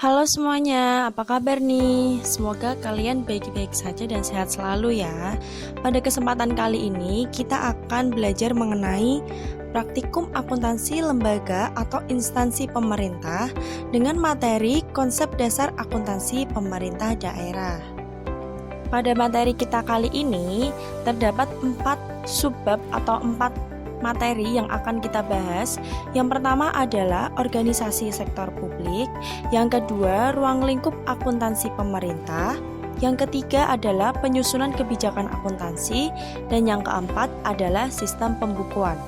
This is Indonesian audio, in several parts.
Halo semuanya, apa kabar nih? Semoga kalian baik-baik saja dan sehat selalu ya. Pada kesempatan kali ini, kita akan belajar mengenai praktikum akuntansi lembaga atau instansi pemerintah dengan materi konsep dasar akuntansi pemerintah daerah. Pada materi kita kali ini, terdapat 4 subbab atau 4 materi yang akan kita bahas. Yang pertama adalah organisasi sektor publik, yang kedua ruang lingkup akuntansi pemerintah, yang ketiga adalah penyusunan kebijakan akuntansi, dan yang keempat adalah sistem pembukuan.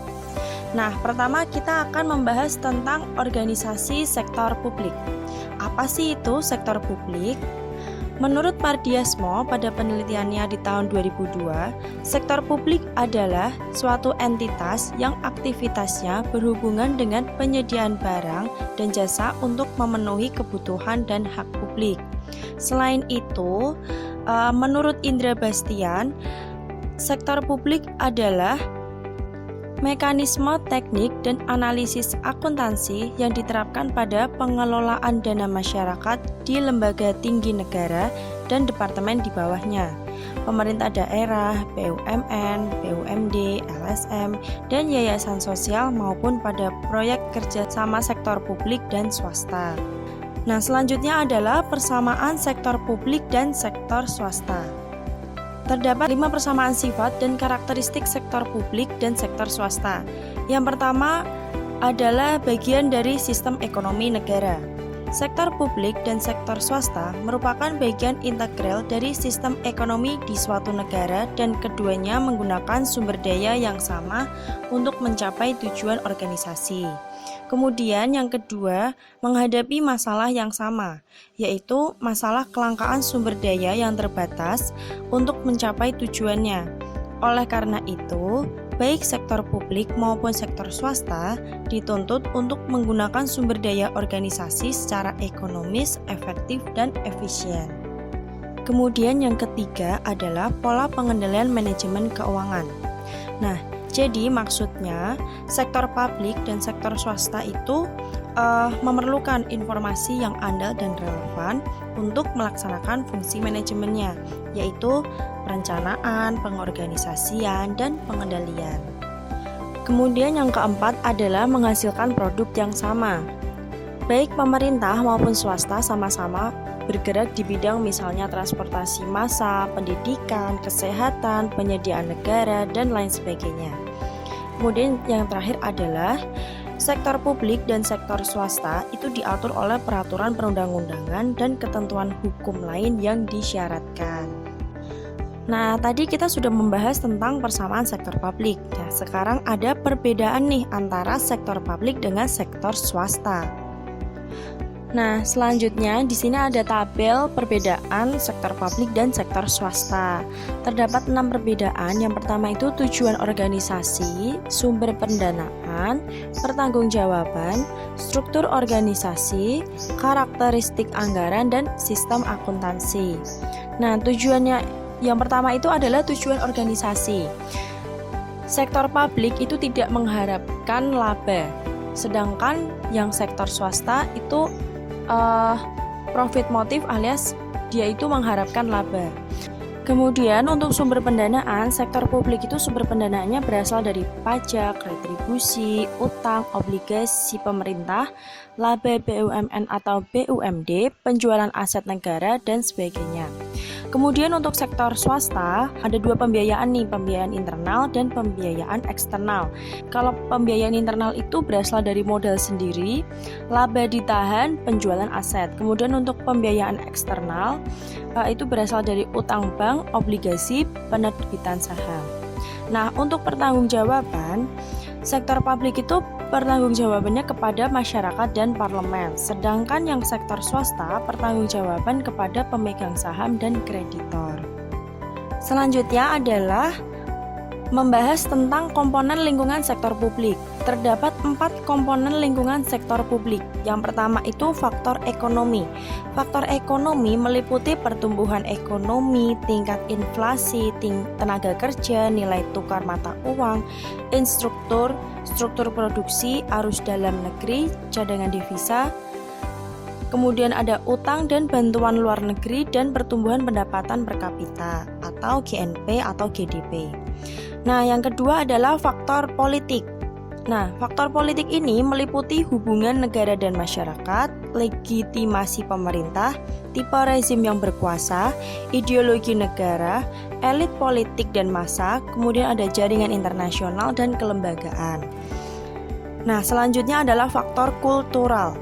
Nah, pertama kita akan membahas tentang organisasi sektor publik. Apa sih itu sektor publik? Menurut Mardiasmo pada penelitiannya di tahun 2002, sektor publik adalah suatu entitas yang aktivitasnya berhubungan dengan penyediaan barang dan jasa untuk memenuhi kebutuhan dan hak publik. Selain itu, menurut Indra Bastian, sektor publik adalah mekanisme teknik dan analisis akuntansi yang diterapkan pada pengelolaan dana masyarakat di lembaga tinggi negara dan departemen di bawahnya, pemerintah daerah, BUMN, BUMD, LSM, dan yayasan sosial maupun pada proyek kerjasama sektor publik dan swasta. Nah, selanjutnya adalah persamaan sektor publik dan sektor swasta. Terdapat 5 persamaan sifat dan karakteristik sektor publik dan sektor swasta. Yang pertama adalah bagian dari sistem ekonomi negara. Sektor publik dan sektor swasta merupakan bagian integral dari sistem ekonomi di suatu negara dan keduanya menggunakan sumber daya yang sama untuk mencapai tujuan organisasi. Kemudian yang kedua, menghadapi masalah yang sama, yaitu masalah kelangkaan sumber daya yang terbatas untuk mencapai tujuannya. Oleh karena itu, baik sektor publik maupun sektor swasta dituntut untuk menggunakan sumber daya organisasi secara ekonomis, efektif, dan efisien. Kemudian yang ketiga adalah pola pengendalian manajemen keuangan. Nah, jadi maksudnya sektor publik dan sektor swasta itu memerlukan informasi yang andal dan relevan untuk melaksanakan fungsi manajemennya, yaitu perencanaan, pengorganisasian, dan pengendalian. Kemudian yang keempat adalah menghasilkan produk yang sama. Baik pemerintah maupun swasta sama-sama bergerak di bidang misalnya transportasi massal, pendidikan, kesehatan, penyediaan negara, dan lain sebagainya. Kemudian yang terakhir adalah sektor publik dan sektor swasta itu diatur oleh peraturan perundang-undangan dan ketentuan hukum lain yang disyaratkan. Nah, tadi kita sudah membahas tentang persamaan sektor publik. Nah, sekarang ada perbedaan nih antara sektor publik dengan sektor swasta. Nah, selanjutnya di sini ada tabel perbedaan sektor publik dan sektor swasta. Terdapat 6 perbedaan. Yang pertama itu tujuan organisasi, sumber pendanaan, pertanggungjawaban, struktur organisasi, karakteristik anggaran, dan sistem akuntansi. Nah, tujuannya yang pertama itu adalah tujuan organisasi. Sektor publik itu tidak mengharapkan laba, sedangkan yang sektor swasta itu profit motif alias dia itu mengharapkan laba. Kemudian untuk sumber pendanaan, sektor publik itu sumber pendanaannya berasal dari pajak, retribusi, utang, obligasi pemerintah, laba BUMN atau BUMD, penjualan aset negara, dan sebagainya. Kemudian untuk sektor swasta ada 2 pembiayaan nih, pembiayaan internal dan pembiayaan eksternal. Kalau pembiayaan internal itu berasal dari modal sendiri, laba ditahan, penjualan aset. Kemudian untuk pembiayaan eksternal itu berasal dari utang bank, obligasi, penerbitan saham. Nah, untuk pertanggungjawaban, sektor publik itu pertanggungjawabannya kepada masyarakat dan parlemen, sedangkan yang sektor swasta pertanggungjawaban kepada pemegang saham dan kreditor. Selanjutnya adalah membahas tentang komponen lingkungan sektor publik. Terdapat 4 komponen lingkungan sektor publik. Yang pertama itu faktor ekonomi. Faktor ekonomi meliputi pertumbuhan ekonomi, tingkat inflasi, tenaga kerja, nilai tukar mata uang, struktur produksi, arus dalam negeri, cadangan devisa, Kemudian ada utang dan bantuan luar negeri dan pertumbuhan pendapatan per kapita atau GNP atau GDP. Nah, yang kedua adalah faktor politik. Nah, faktor politik ini meliputi hubungan negara dan masyarakat, legitimasi pemerintah, tipe rezim yang berkuasa, ideologi negara, elit politik dan massa, kemudian ada jaringan internasional dan kelembagaan. Nah, selanjutnya adalah faktor kultural.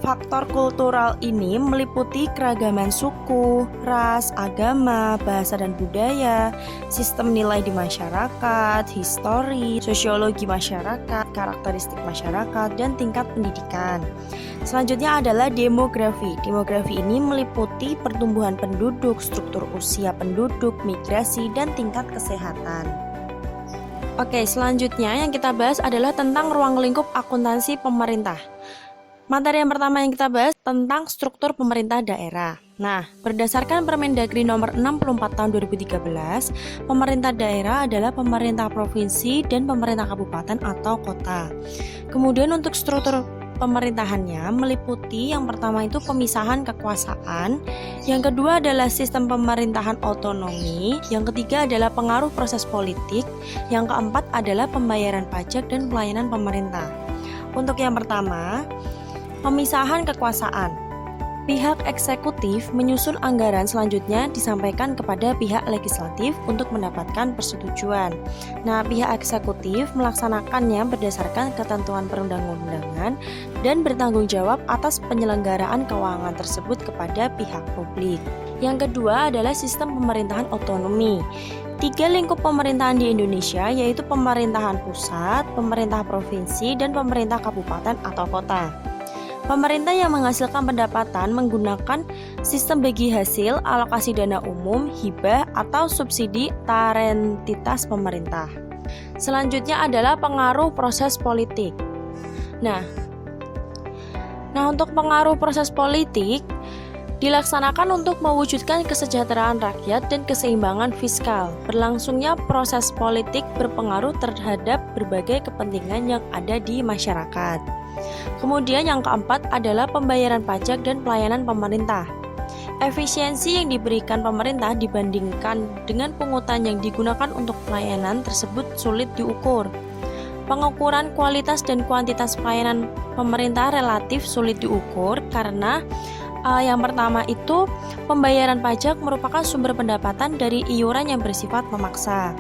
Faktor kultural ini meliputi keragaman suku, ras, agama, bahasa dan budaya, sistem nilai di masyarakat, histori, sosiologi masyarakat, karakteristik masyarakat, dan tingkat pendidikan. Selanjutnya adalah demografi. Demografi ini meliputi pertumbuhan penduduk, struktur usia penduduk, migrasi, dan tingkat kesehatan. Oke, selanjutnya yang kita bahas adalah tentang ruang lingkup akuntansi pemerintah. Materi yang pertama yang kita bahas tentang struktur pemerintah daerah. Nah, berdasarkan Permendagri nomor 64 tahun 2013, pemerintah daerah adalah pemerintah provinsi dan pemerintah kabupaten atau kota. Kemudian untuk struktur pemerintahannya meliputi yang pertama itu pemisahan kekuasaan, yang kedua adalah sistem pemerintahan otonomi, yang ketiga adalah pengaruh proses politik, yang keempat adalah pembayaran pajak dan pelayanan pemerintah. Untuk yang pertama, pemisahan kekuasaan. Pihak eksekutif menyusun anggaran, selanjutnya disampaikan kepada pihak legislatif untuk mendapatkan persetujuan. Nah, pihak eksekutif melaksanakannya berdasarkan ketentuan perundang-undangan dan bertanggung jawab atas penyelenggaraan keuangan tersebut kepada pihak publik. Yang kedua adalah sistem pemerintahan otonomi. 3 lingkup pemerintahan di Indonesia yaitu pemerintahan pusat, pemerintah provinsi, dan pemerintah kabupaten atau kota. Pemerintah yang menghasilkan pendapatan menggunakan sistem bagi hasil, alokasi dana umum, hibah, atau subsidi tarentitas pemerintah. Selanjutnya adalah pengaruh proses politik. Nah, untuk pengaruh proses politik dilaksanakan untuk mewujudkan kesejahteraan rakyat dan keseimbangan fiskal. Berlangsungnya proses politik berpengaruh terhadap berbagai kepentingan yang ada di masyarakat. Kemudian yang keempat adalah pembayaran pajak dan pelayanan pemerintah. Efisiensi yang diberikan pemerintah dibandingkan dengan pungutan yang digunakan untuk pelayanan tersebut sulit diukur. Pengukuran kualitas dan kuantitas pelayanan pemerintah relatif sulit diukur karena yang pertama itu pembayaran pajak merupakan sumber pendapatan dari iuran yang bersifat memaksa.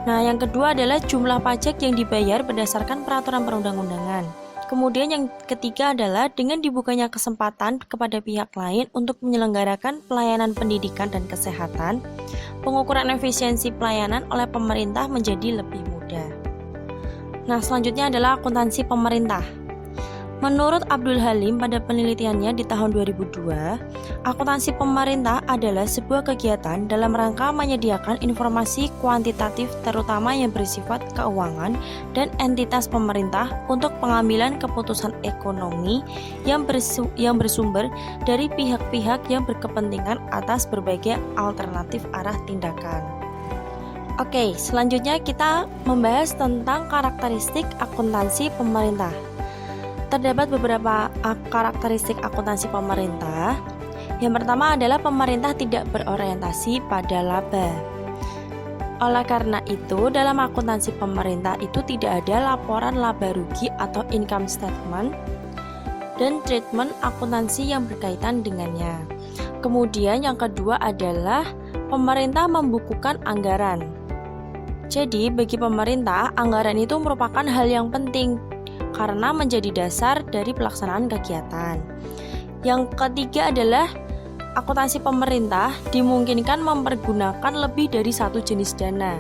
Nah, yang kedua adalah jumlah pajak yang dibayar berdasarkan peraturan perundang-undangan. Kemudian yang ketiga adalah dengan dibukanya kesempatan kepada pihak lain untuk menyelenggarakan pelayanan pendidikan dan kesehatan, pengukuran efisiensi pelayanan oleh pemerintah menjadi lebih mudah. Nah, selanjutnya adalah akuntansi pemerintah. Menurut Abdul Halim pada penelitiannya di tahun 2002, akuntansi pemerintah adalah sebuah kegiatan dalam rangka menyediakan informasi kuantitatif terutama yang bersifat keuangan dan entitas pemerintah untuk pengambilan keputusan ekonomi yang bersumber dari pihak-pihak yang berkepentingan atas berbagai alternatif arah tindakan. Oke, selanjutnya kita membahas tentang karakteristik akuntansi pemerintah. Terdapat beberapa karakteristik akuntansi pemerintah. Yang pertama adalah pemerintah tidak berorientasi pada laba. Oleh karena itu, dalam akuntansi pemerintah itu tidak ada laporan laba rugi atau income statement dan treatment akuntansi yang berkaitan dengannya. Kemudian yang kedua adalah pemerintah membukukan anggaran. Jadi, bagi pemerintah, anggaran itu merupakan hal yang penting karena menjadi dasar dari pelaksanaan kegiatan. Yang ketiga adalah akuntansi pemerintah dimungkinkan mempergunakan lebih dari satu jenis dana.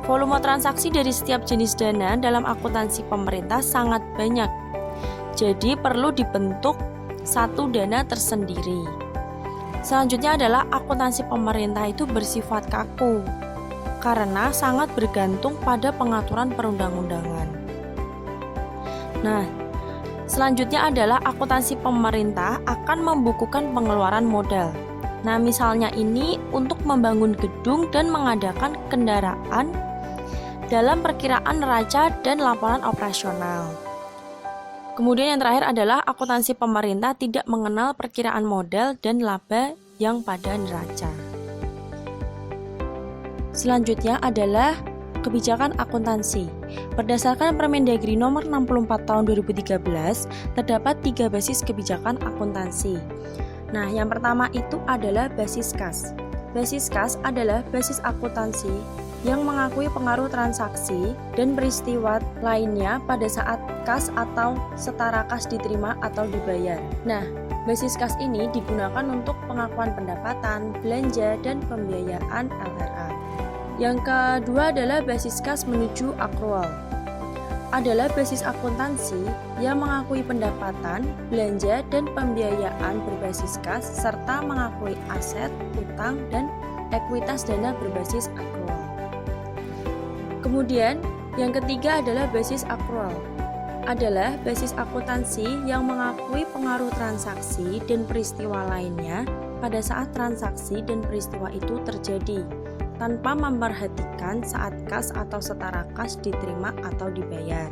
Volume transaksi dari setiap jenis dana dalam akuntansi pemerintah sangat banyak. Jadi perlu dibentuk satu dana tersendiri. Selanjutnya adalah akuntansi pemerintah itu bersifat kaku karena sangat bergantung pada pengaturan perundang-undangan. Nah, selanjutnya adalah akuntansi pemerintah akan membukukan pengeluaran modal. Nah, misalnya ini untuk membangun gedung dan mengadakan kendaraan dalam perkiraan neraca dan laporan operasional. Kemudian yang terakhir adalah akuntansi pemerintah tidak mengenal perkiraan modal dan laba yang pada neraca. Selanjutnya adalah kebijakan akuntansi. Berdasarkan Permendagri nomor 64 tahun 2013, terdapat 3 basis kebijakan akuntansi. Nah, yang pertama itu adalah basis kas. Basis kas adalah basis akuntansi yang mengakui pengaruh transaksi dan peristiwa lainnya pada saat kas atau setara kas diterima atau dibayar. Nah, basis kas ini digunakan untuk pengakuan pendapatan, belanja, dan pembiayaan LRA. Yang kedua adalah basis kas menuju akrual. Adalah basis akuntansi yang mengakui pendapatan, belanja, dan pembiayaan berbasis kas serta mengakui aset, utang, dan ekuitas dana berbasis akrual. Kemudian, yang ketiga adalah basis akrual. Adalah basis akuntansi yang mengakui pengaruh transaksi dan peristiwa lainnya pada saat transaksi dan peristiwa itu terjadi, tanpa memperhatikan saat kas atau setara kas diterima atau dibayar.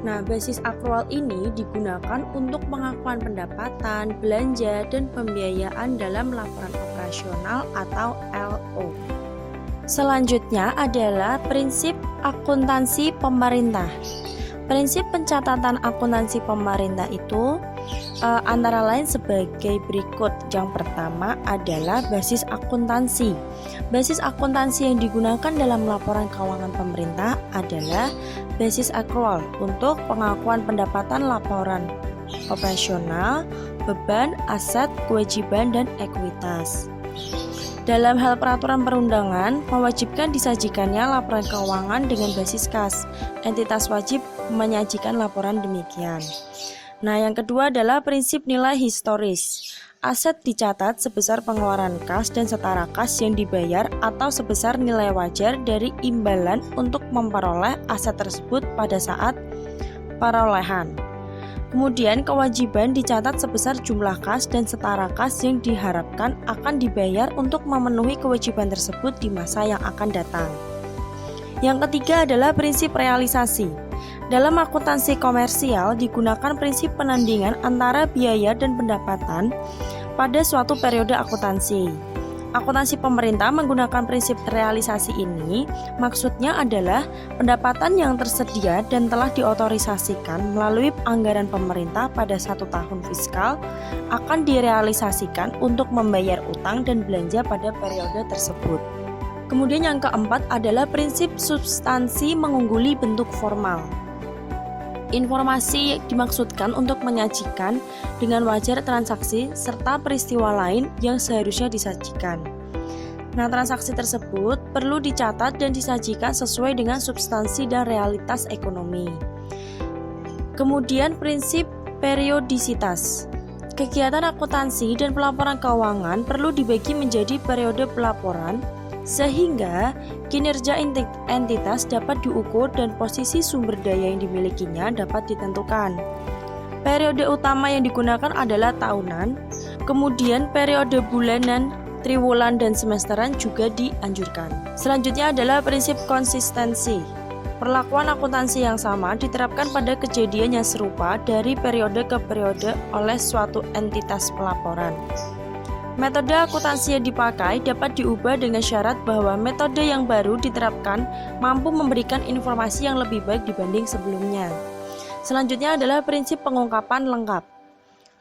Nah, basis akrual ini digunakan untuk pengakuan pendapatan, belanja, dan pembiayaan dalam laporan operasional atau LO. Selanjutnya adalah prinsip akuntansi pemerintah. Prinsip pencatatan akuntansi pemerintah itu antara lain sebagai berikut. Yang pertama adalah basis akuntansi. Basis akuntansi yang digunakan dalam laporan keuangan pemerintah adalah basis akrual untuk pengakuan pendapatan laporan operasional, beban, aset, kewajiban, dan ekuitas. Dalam hal peraturan perundangan, mewajibkan disajikannya laporan keuangan dengan basis kas. Entitas wajib menyajikan laporan demikian. Nah, yang kedua adalah prinsip nilai historis. Aset dicatat sebesar pengeluaran kas dan setara kas yang dibayar atau sebesar nilai wajar dari imbalan untuk memperoleh aset tersebut pada saat perolehan. Kemudian kewajiban dicatat sebesar jumlah kas dan setara kas yang diharapkan akan dibayar untuk memenuhi kewajiban tersebut di masa yang akan datang. Yang ketiga adalah prinsip realisasi. Dalam akuntansi komersial digunakan prinsip penandingan antara biaya dan pendapatan pada suatu periode akuntansi. Akuntansi pemerintah menggunakan prinsip realisasi ini, maksudnya adalah pendapatan yang tersedia dan telah diotorisasikan melalui anggaran pemerintah pada 1 tahun fiskal akan direalisasikan untuk membayar utang dan belanja pada periode tersebut. Kemudian yang keempat adalah prinsip substansi mengungguli bentuk formal. Informasi dimaksudkan untuk menyajikan dengan wajar transaksi serta peristiwa lain yang seharusnya disajikan. Nah, transaksi tersebut perlu dicatat dan disajikan sesuai dengan substansi dan realitas ekonomi. Kemudian prinsip periodisitas. Kegiatan akuntansi dan pelaporan keuangan perlu dibagi menjadi periode pelaporan sehingga kinerja entitas dapat diukur dan posisi sumber daya yang dimilikinya dapat ditentukan. Periode utama yang digunakan adalah tahunan, kemudian periode bulanan, triwulan, dan semesteran juga dianjurkan. Selanjutnya adalah prinsip konsistensi. Perlakuan akuntansi yang sama diterapkan pada kejadian yang serupa dari periode ke periode oleh suatu entitas pelaporan. Metode akuntansi yang dipakai dapat diubah dengan syarat bahwa metode yang baru diterapkan mampu memberikan informasi yang lebih baik dibanding sebelumnya. Selanjutnya adalah prinsip pengungkapan lengkap.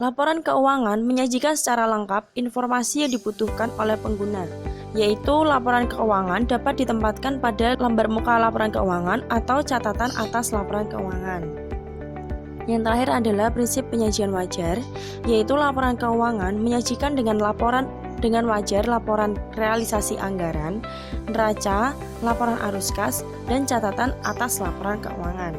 Laporan keuangan menyajikan secara lengkap informasi yang dibutuhkan oleh pengguna, yaitu laporan keuangan dapat ditempatkan pada lembar muka laporan keuangan atau catatan atas laporan keuangan. Yang terakhir adalah prinsip penyajian wajar, yaitu laporan keuangan menyajikan dengan wajar laporan realisasi anggaran, neraca, laporan arus kas, dan catatan atas laporan keuangan.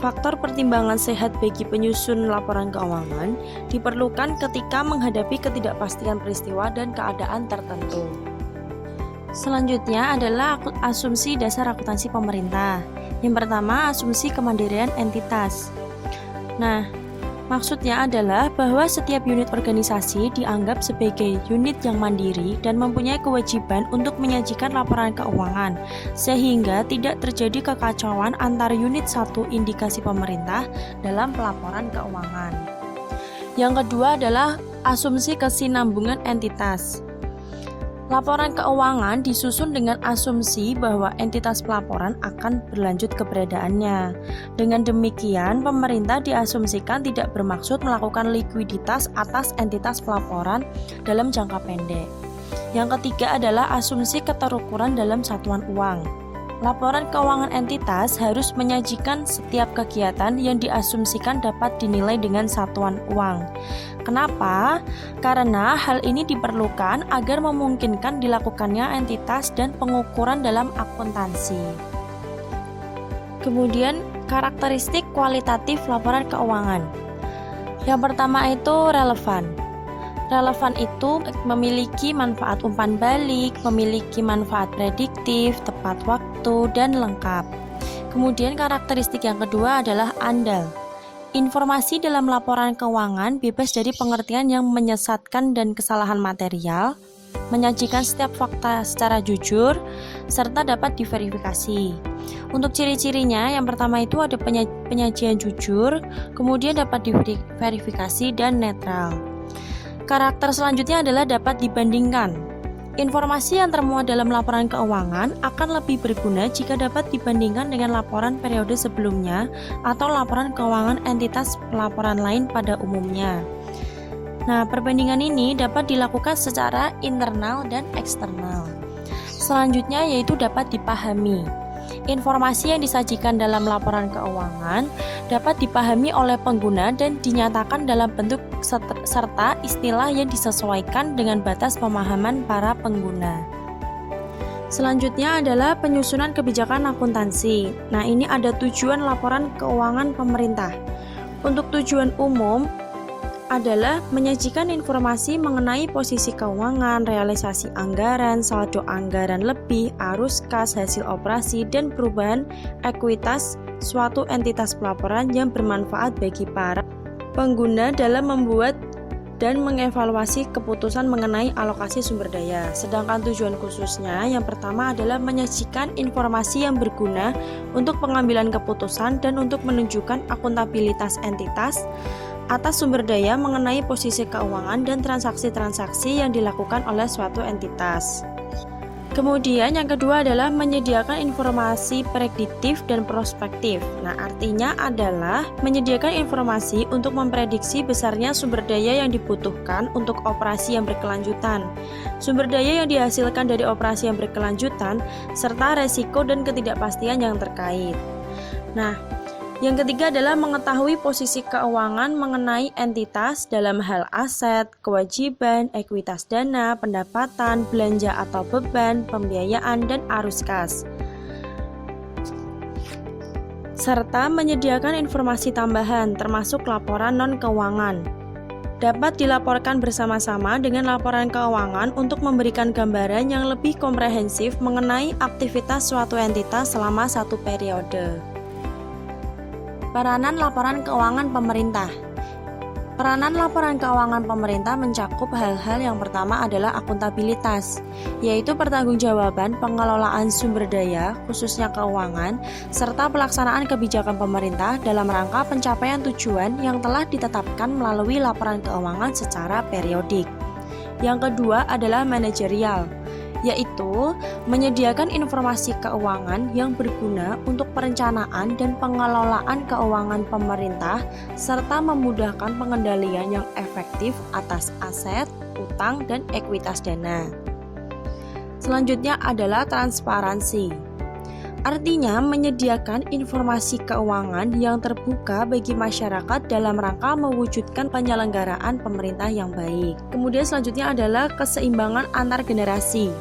Faktor pertimbangan sehat bagi penyusun laporan keuangan diperlukan ketika menghadapi ketidakpastian peristiwa dan keadaan tertentu. Selanjutnya adalah asumsi dasar akuntansi pemerintah. Yang pertama, asumsi kemandirian entitas. Nah, Maksudnya adalah bahwa setiap unit organisasi dianggap sebagai unit yang mandiri dan mempunyai kewajiban untuk menyajikan laporan keuangan, sehingga tidak terjadi kekacauan antar unit satu indikasi pemerintah dalam pelaporan keuangan. Yang kedua adalah asumsi kesinambungan entitas. Laporan keuangan disusun dengan asumsi bahwa entitas pelaporan akan berlanjut keberadaannya. Dengan demikian, pemerintah diasumsikan tidak bermaksud melakukan likuiditas atas entitas pelaporan dalam jangka pendek. Yang ketiga adalah asumsi keterukuran dalam satuan uang. Laporan keuangan entitas harus menyajikan setiap kegiatan yang diasumsikan dapat dinilai dengan satuan uang. Kenapa? Karena hal ini diperlukan agar memungkinkan dilakukannya entitas dan pengukuran dalam akuntansi. Kemudian, karakteristik kualitatif laporan keuangan. Yang pertama itu relevan. Relevan itu memiliki manfaat umpan balik, memiliki manfaat prediktif, tepat waktu, dan lengkap. Kemudian karakteristik yang kedua adalah andal. Informasi dalam laporan keuangan bebas dari pengertian yang menyesatkan dan kesalahan material, menyajikan setiap fakta secara jujur, serta dapat diverifikasi. Untuk ciri-cirinya, yang pertama itu ada penyajian jujur, kemudian dapat diverifikasi dan netral. Karakter selanjutnya adalah dapat dibandingkan. Informasi yang termuat dalam laporan keuangan akan lebih berguna jika dapat dibandingkan dengan laporan periode sebelumnya atau laporan keuangan entitas pelaporan lain pada umumnya. Nah, perbandingan ini dapat dilakukan secara internal dan eksternal. Selanjutnya yaitu dapat dipahami. Informasi yang disajikan dalam laporan keuangan dapat dipahami oleh pengguna dan dinyatakan dalam bentuk serta istilah yang disesuaikan dengan batas pemahaman para pengguna. Selanjutnya adalah penyusunan kebijakan akuntansi. Nah, ini ada tujuan laporan keuangan pemerintah. Untuk tujuan umum adalah menyajikan informasi mengenai posisi keuangan, realisasi anggaran, saldo anggaran lebih, arus kas, hasil operasi, dan perubahan ekuitas suatu entitas pelaporan yang bermanfaat bagi para pengguna dalam membuat dan mengevaluasi keputusan mengenai alokasi sumber daya. Sedangkan tujuan khususnya yang pertama adalah menyajikan informasi yang berguna untuk pengambilan keputusan dan untuk menunjukkan akuntabilitas entitas atas sumber daya mengenai posisi keuangan dan transaksi-transaksi yang dilakukan oleh suatu entitas. Kemudian yang kedua adalah menyediakan informasi prediktif dan prospektif. Nah, artinya adalah menyediakan informasi untuk memprediksi besarnya sumber daya yang dibutuhkan untuk operasi yang berkelanjutan, sumber daya yang dihasilkan dari operasi yang berkelanjutan, serta resiko dan ketidakpastian yang terkait. Nah, yang ketiga adalah mengetahui posisi keuangan mengenai entitas dalam hal aset, kewajiban, ekuitas dana, pendapatan, belanja atau beban, pembiayaan, dan arus kas. Serta menyediakan informasi tambahan termasuk laporan non-keuangan. Dapat dilaporkan bersama-sama dengan laporan keuangan untuk memberikan gambaran yang lebih komprehensif mengenai aktivitas suatu entitas selama satu periode. Peranan laporan keuangan pemerintah. Peranan laporan keuangan pemerintah mencakup hal-hal yang pertama adalah akuntabilitas, yaitu pertanggungjawaban pengelolaan sumber daya, khususnya keuangan, serta pelaksanaan kebijakan pemerintah dalam rangka pencapaian tujuan yang telah ditetapkan melalui laporan keuangan secara periodik. Yang kedua adalah manajerial, yaitu menyediakan informasi keuangan yang berguna untuk perencanaan dan pengelolaan keuangan pemerintah serta memudahkan pengendalian yang efektif atas aset, utang, dan ekuitas dana. Selanjutnya adalah transparansi. Artinya menyediakan informasi keuangan yang terbuka bagi masyarakat dalam rangka mewujudkan penyelenggaraan pemerintah yang baik. Kemudian selanjutnya adalah keseimbangan antar generasi,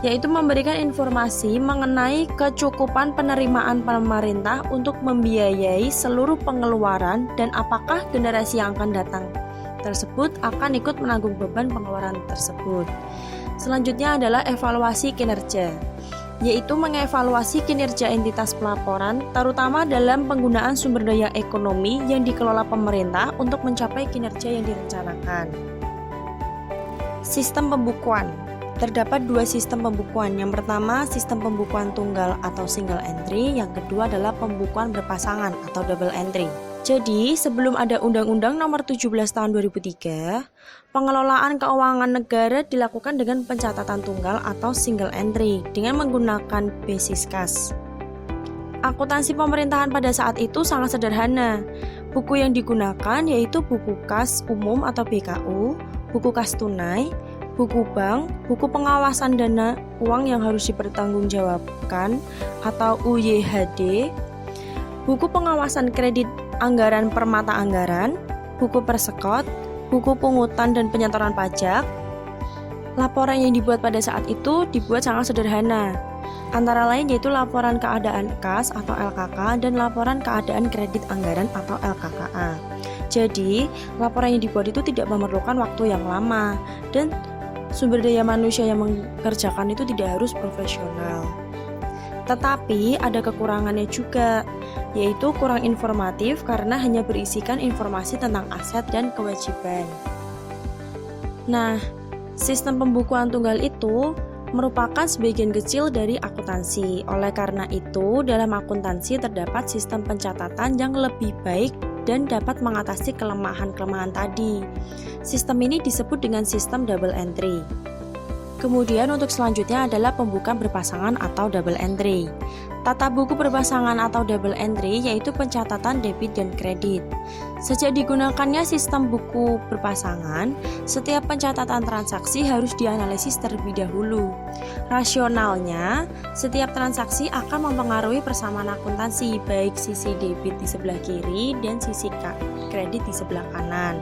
yaitu memberikan informasi mengenai kecukupan penerimaan pemerintah untuk membiayai seluruh pengeluaran dan apakah generasi yang akan datang tersebut akan ikut menanggung beban pengeluaran tersebut. Selanjutnya adalah evaluasi kinerja. yaitu mengevaluasi kinerja entitas pelaporan, terutama dalam penggunaan sumber daya ekonomi yang dikelola pemerintah untuk mencapai kinerja yang direncanakan. Sistem pembukuan. Terdapat dua sistem pembukuan. Yang pertama, sistem pembukuan tunggal atau single entry, yang kedua adalah pembukuan berpasangan atau double entry. Jadi, sebelum ada Undang-Undang Nomor 17 Tahun 2003, pengelolaan keuangan negara dilakukan dengan pencatatan tunggal atau single entry dengan menggunakan basis kas. Akuntansi pemerintahan pada saat itu sangat sederhana. Buku yang digunakan yaitu buku kas umum atau BKU, buku kas tunai, buku bank, buku pengawasan dana uang yang harus dipertanggungjawabkan atau UYHD, buku pengawasan kredit anggaran per mata anggaran, buku persekot, buku pungutan dan penyetoran pajak. Laporan yang dibuat pada saat itu dibuat sangat sederhana. Antara lain yaitu laporan keadaan kas atau LKK dan laporan keadaan kredit anggaran atau LKKA. Jadi, laporan yang dibuat itu tidak memerlukan waktu yang lama dan sumber daya manusia yang mengerjakan itu tidak harus profesional. Tetapi ada kekurangannya juga, yaitu kurang informatif karena hanya berisikan informasi tentang aset dan kewajiban. Nah, sistem pembukuan tunggal itu merupakan sebagian kecil dari akuntansi. Oleh karena itu, dalam akuntansi terdapat sistem pencatatan yang lebih baik dan dapat mengatasi kelemahan-kelemahan tadi. Sistem ini disebut dengan sistem double entry. Kemudian untuk selanjutnya adalah pembukuan berpasangan atau double entry. Tata buku berpasangan atau double entry yaitu pencatatan debit dan kredit. Sejak digunakannya sistem buku berpasangan, setiap pencatatan transaksi harus dianalisis terlebih dahulu. Rasionalnya, setiap transaksi akan mempengaruhi persamaan akuntansi, baik sisi debit di sebelah kiri dan sisi kredit di sebelah kanan.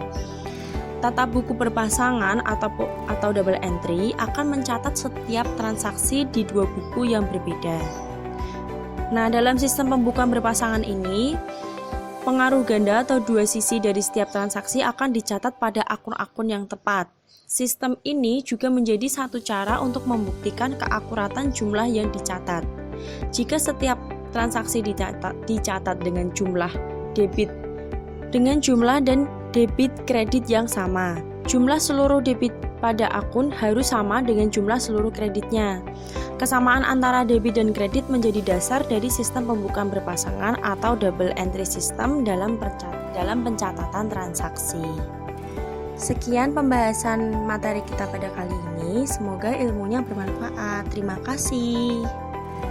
Tata buku berpasangan atau double entry akan mencatat setiap transaksi di dua buku yang berbeda. Nah, dalam sistem pembukuan berpasangan ini, pengaruh ganda atau dua sisi dari setiap transaksi akan dicatat pada akun-akun yang tepat. Sistem ini juga menjadi satu cara untuk membuktikan keakuratan jumlah yang dicatat. Jika setiap transaksi dicatat dengan jumlah debit dan debit kredit yang sama, jumlah seluruh debit pada akun harus sama dengan jumlah seluruh kreditnya. Kesamaan antara debit dan kredit menjadi dasar dari sistem pembukuan berpasangan atau double entry system dalam pencatatan transaksi. Sekian pembahasan materi kita pada kali ini, semoga ilmunya bermanfaat. Terima kasih.